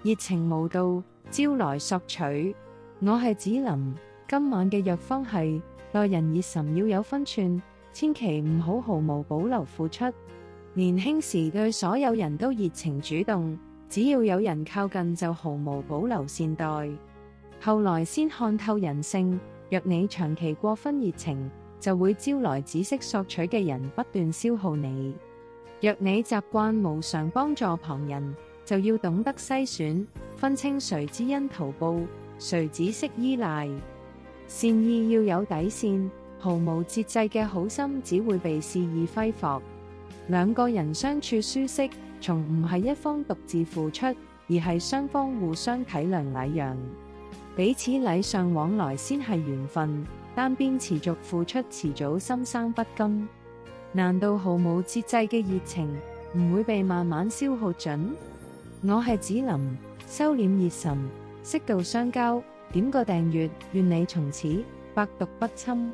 熱情無度，招來索取。我係子琳，今晚嘅藥方係待人熱忱要有分寸，千祈唔好毫無保留付出。年輕時對所有人都熱情主動，只要有人靠近就毫無保留善待。後來先看透人性，若你長期過分熱情，就會招來只識索取嘅人不斷消耗你。若你習慣無償幫助旁人，就要懂得篩選，分清誰知恩圖報，誰只識依賴。善意要有底線，毫無節制嘅好心只會被肆意揮霍。兩個人相處舒適，從唔係一方獨自付出，而係雙方互相體諒禮讓，彼此禮尚往來先係緣分。單邊持續付出，遲早心生不甘。難道毫無節制嘅熱情唔會被慢慢消耗盡？我係子琳，收斂熱忱，適度相交，點個訂閱，願你從此百毒不侵。